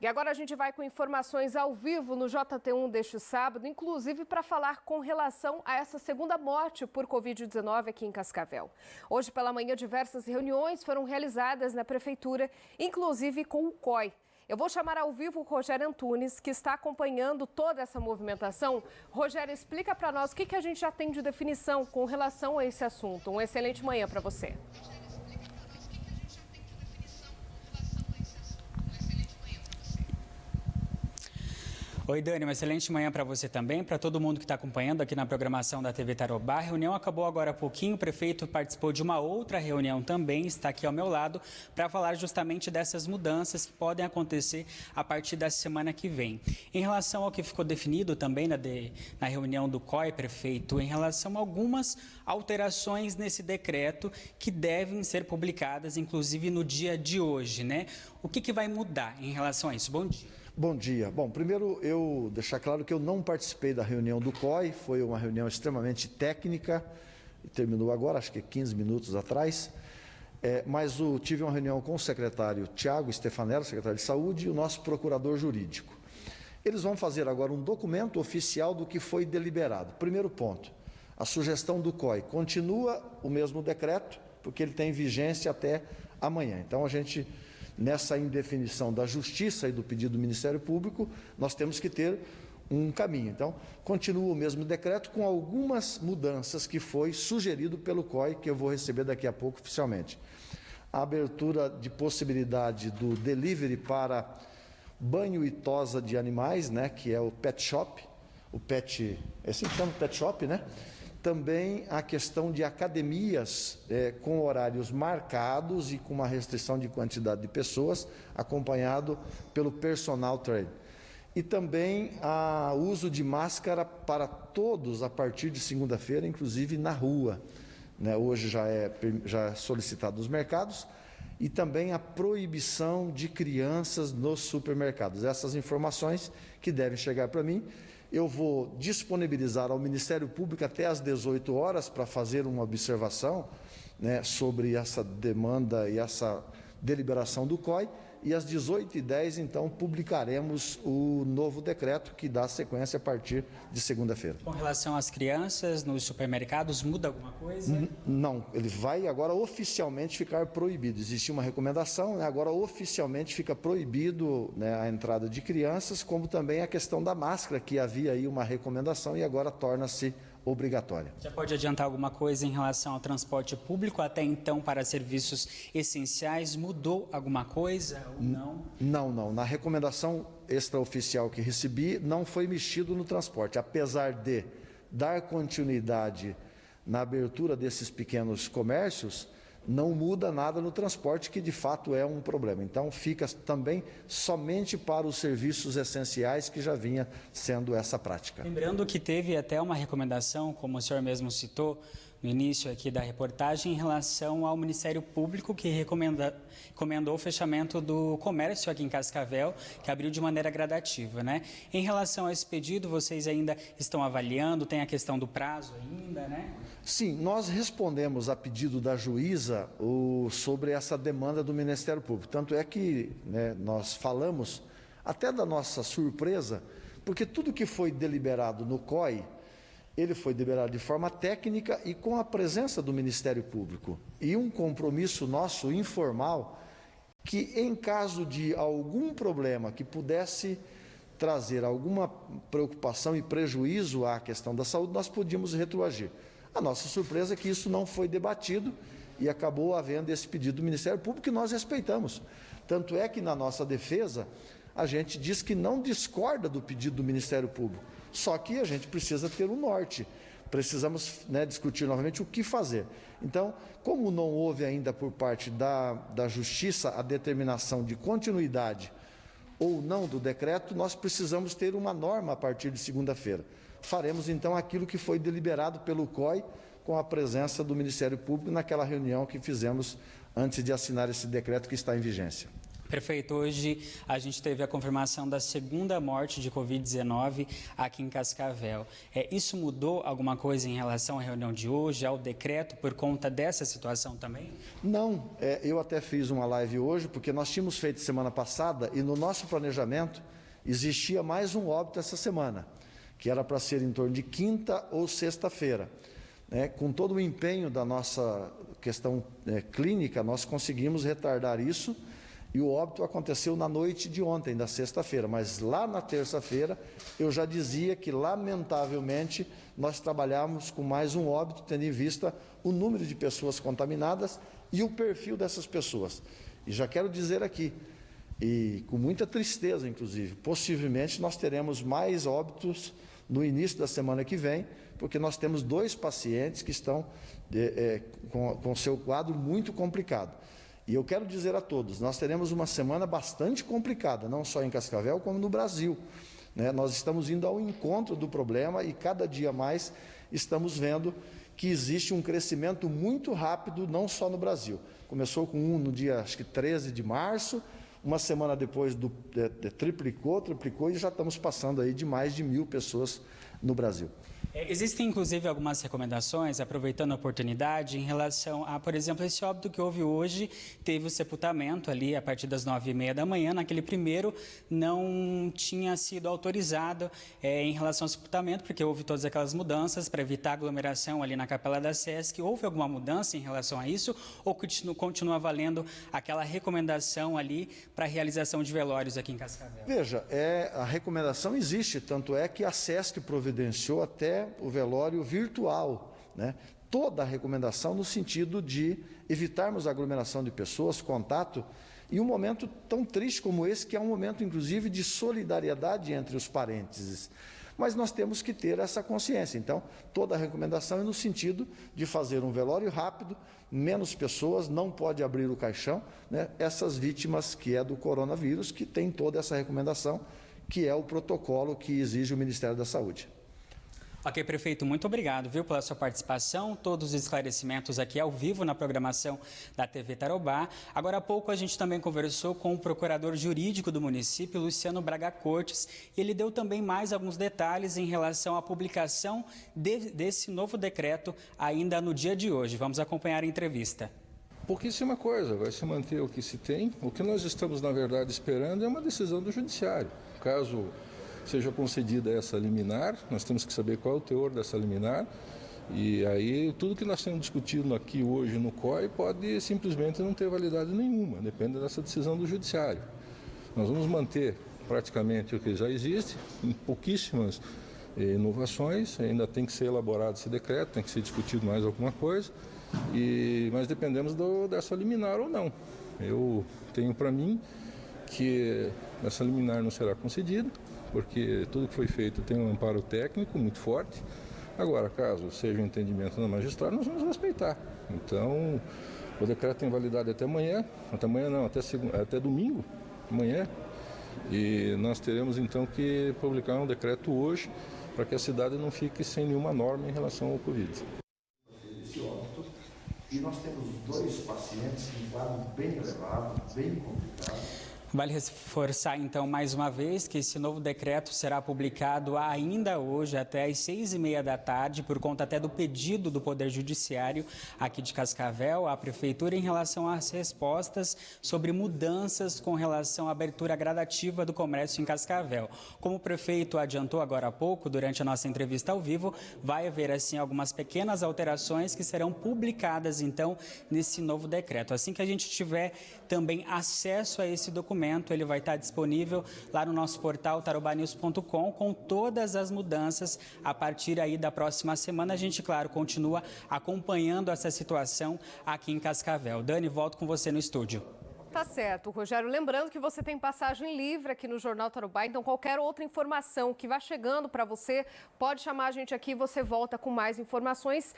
E agora a gente vai com informações ao vivo no JT1 deste sábado, inclusive para falar com relação a essa segunda morte por Covid-19 aqui em Cascavel. Hoje pela manhã, diversas reuniões foram realizadas na Prefeitura, inclusive com o COI. Eu vou chamar ao vivo o Rogério Antunes, que está acompanhando toda essa movimentação. Rogério, explica para nós o que a gente já tem de definição com relação a esse assunto. Uma excelente manhã para você. Oi, Dani, uma excelente manhã para você também, para todo mundo que está acompanhando aqui na programação da TV Tarobá. A reunião acabou agora há pouquinho, o prefeito participou de uma outra reunião também, está aqui ao meu lado, para falar justamente dessas mudanças que podem acontecer a partir da semana que vem. Em relação ao que ficou definido também na reunião do COI, prefeito, em relação a algumas alterações nesse decreto que devem ser publicadas, inclusive no dia de hoje, né? O que vai mudar em relação a isso? Bom dia. Bom dia. Bom, primeiro eu deixar claro que eu não participei da reunião do COI, foi uma reunião extremamente técnica, terminou agora, acho que 15 minutos atrás, mas tive uma reunião com o secretário Tiago Stefanello, secretário de Saúde, e o nosso procurador jurídico. Eles vão fazer agora um documento oficial do que foi deliberado. Primeiro ponto, a sugestão do COI continua o mesmo decreto, porque ele tem vigência até amanhã. Então a gente, nessa indefinição da Justiça e do pedido do Ministério Público, nós temos que ter um caminho. Então, continua o mesmo decreto com algumas mudanças que foi sugerido pelo COI, que eu vou receber daqui a pouco oficialmente. A abertura de possibilidade do delivery para banho e tosa de animais, né, que é o pet shop, é assim que chama, pet shop, né? Também a questão de academias com horários marcados e com uma restrição de quantidade de pessoas, acompanhado pelo personal trainer. E também o uso de máscara para todos a partir de segunda-feira, inclusive na rua, né? Hoje já é solicitado nos mercados. E também a proibição de crianças nos supermercados. Essas informações que devem chegar para mim, eu vou disponibilizar ao Ministério Público até às 18 horas para fazer uma observação, né, sobre essa demanda e essa deliberação do COI, e às 18h10, então, publicaremos o novo decreto que dá sequência a partir de segunda-feira. Com relação às crianças nos supermercados, muda alguma coisa? Não, ele vai agora oficialmente ficar proibido. Existia uma recomendação, né, agora oficialmente fica proibido, né, a entrada de crianças, como também a questão da máscara, que havia aí uma recomendação e agora torna-se obrigatória. Já pode adiantar alguma coisa em relação ao transporte público? Até então, para serviços essenciais, mudou alguma coisa ou não? Não. Na recomendação extraoficial que recebi, não foi mexido no transporte. Apesar de dar continuidade na abertura desses pequenos comércios, não muda nada no transporte, que de fato é um problema. Então fica também somente para os serviços essenciais, que já vinha sendo essa prática. Lembrando que teve até uma recomendação, como o senhor mesmo citou no início aqui da reportagem, em relação ao Ministério Público, que recomendou o fechamento do comércio aqui em Cascavel, que abriu de maneira gradativa, né? Em relação a esse pedido, vocês ainda estão avaliando, tem a questão do prazo ainda, né? Sim, nós respondemos a pedido da juíza sobre essa demanda do Ministério Público. Tanto é que, né, nós falamos até da nossa surpresa, porque tudo que foi deliberado no COI, ele foi deliberado de forma técnica e com a presença do Ministério Público. E um compromisso nosso informal, que em caso de algum problema que pudesse trazer alguma preocupação e prejuízo à questão da saúde, nós podíamos retroagir. A nossa surpresa é que isso não foi debatido e acabou havendo esse pedido do Ministério Público, que nós respeitamos. Tanto é que na nossa defesa a gente diz que não discorda do pedido do Ministério Público, só que a gente precisa ter um norte, precisamos, né, discutir novamente o que fazer. Então, como não houve ainda por parte da Justiça a determinação de continuidade ou não do decreto, nós precisamos ter uma norma a partir de segunda-feira. Faremos então aquilo que foi deliberado pelo COI, com a presença do Ministério Público naquela reunião que fizemos antes de assinar esse decreto que está em vigência. Prefeito, hoje a gente teve a confirmação da segunda morte de Covid-19 aqui em Cascavel. Isso mudou alguma coisa em relação à reunião de hoje, ao decreto, por conta dessa situação também? Não, eu até fiz uma live hoje, porque nós tínhamos feito semana passada e no nosso planejamento existia mais um óbito essa semana, que era para ser em torno de quinta ou sexta-feira. Com todo o empenho da nossa questão clínica, nós conseguimos retardar isso. E o óbito aconteceu na noite de ontem, da sexta-feira, mas lá na terça-feira eu já dizia que, lamentavelmente, nós trabalhamos com mais um óbito, tendo em vista o número de pessoas contaminadas e o perfil dessas pessoas. E já quero dizer aqui, e com muita tristeza, inclusive, possivelmente nós teremos mais óbitos no início da semana que vem, porque nós temos 2 pacientes que estão com seu quadro muito complicado. E eu quero dizer a todos, nós teremos uma semana bastante complicada, não só em Cascavel, como no Brasil. Nós estamos indo ao encontro do problema e cada dia mais estamos vendo que existe um crescimento muito rápido, não só no Brasil. Começou com no dia, acho que 13 de março, uma semana depois triplicou e já estamos passando aí de mais de 1.000 pessoas no Brasil. Existem, inclusive, algumas recomendações, aproveitando a oportunidade, em relação a, por exemplo, esse óbito que houve hoje, teve o sepultamento ali a partir das 9h30 da manhã, naquele primeiro não tinha sido autorizado em relação ao sepultamento, porque houve todas aquelas mudanças para evitar aglomeração ali na Capela da Sesc. Houve alguma mudança em relação a isso ou continua valendo aquela recomendação ali para a realização de velórios aqui em Cascavel? Veja, a recomendação existe, tanto é que a Sesc providenciou até o velório virtual, toda a recomendação no sentido de evitarmos a aglomeração de pessoas, contato, e um momento tão triste como esse, que é um momento, inclusive, de solidariedade entre os parentes. Mas nós temos que ter essa consciência. Então, toda a recomendação é no sentido de fazer um velório rápido, menos pessoas, não pode abrir o caixão, essas vítimas que é do coronavírus, que tem toda essa recomendação, que é o protocolo que exige o Ministério da Saúde. Ok, prefeito, muito obrigado, pela sua participação, todos os esclarecimentos aqui ao vivo na programação da TV Tarobá. Agora há pouco a gente também conversou com o procurador jurídico do município, Luciano Braga Cortes, e ele deu também mais alguns detalhes em relação à publicação desse novo decreto ainda no dia de hoje. Vamos acompanhar a entrevista. Pouquíssima coisa, vai se manter o que se tem. O que nós estamos, na verdade, esperando é uma decisão do judiciário. Caso seja concedida essa liminar, nós temos que saber qual é o teor dessa liminar, e aí tudo que nós temos discutido aqui hoje no COI pode simplesmente não ter validade nenhuma, depende dessa decisão do judiciário. Nós vamos manter praticamente o que já existe, em pouquíssimas inovações, ainda tem que ser elaborado esse decreto, tem que ser discutido mais alguma coisa, mas dependemos dessa liminar ou não. Eu tenho para mim que essa liminar não será concedida, porque tudo que foi feito tem um amparo técnico muito forte. Agora, caso seja um entendimento da magistrada, nós vamos respeitar. Então, o decreto tem validade até amanhã não, até domingo, amanhã. E nós teremos então que publicar um decreto hoje para que a cidade não fique sem nenhuma norma em relação ao Covid. E nós temos 2 pacientes em quadro bem elevado, bem complicado. Vale reforçar, então, mais uma vez, que esse novo decreto será publicado ainda hoje, até às 6h30 da tarde, por conta até do pedido do Poder Judiciário aqui de Cascavel, à Prefeitura, em relação às respostas sobre mudanças com relação à abertura gradativa do comércio em Cascavel. Como o prefeito adiantou agora há pouco, durante a nossa entrevista ao vivo, vai haver, assim, algumas pequenas alterações que serão publicadas, então, nesse novo decreto. Assim que a gente tiver também acesso a esse documento, ele vai estar disponível lá no nosso portal tarobanews.com com todas as mudanças. A partir aí da próxima semana, a gente, claro, continua acompanhando essa situação aqui em Cascavel. Dani, volto com você no estúdio. Tá certo, Rogério. Lembrando que você tem passagem livre aqui no Jornal Tarobá, então qualquer outra informação que vá chegando para você, pode chamar a gente aqui e você volta com mais informações.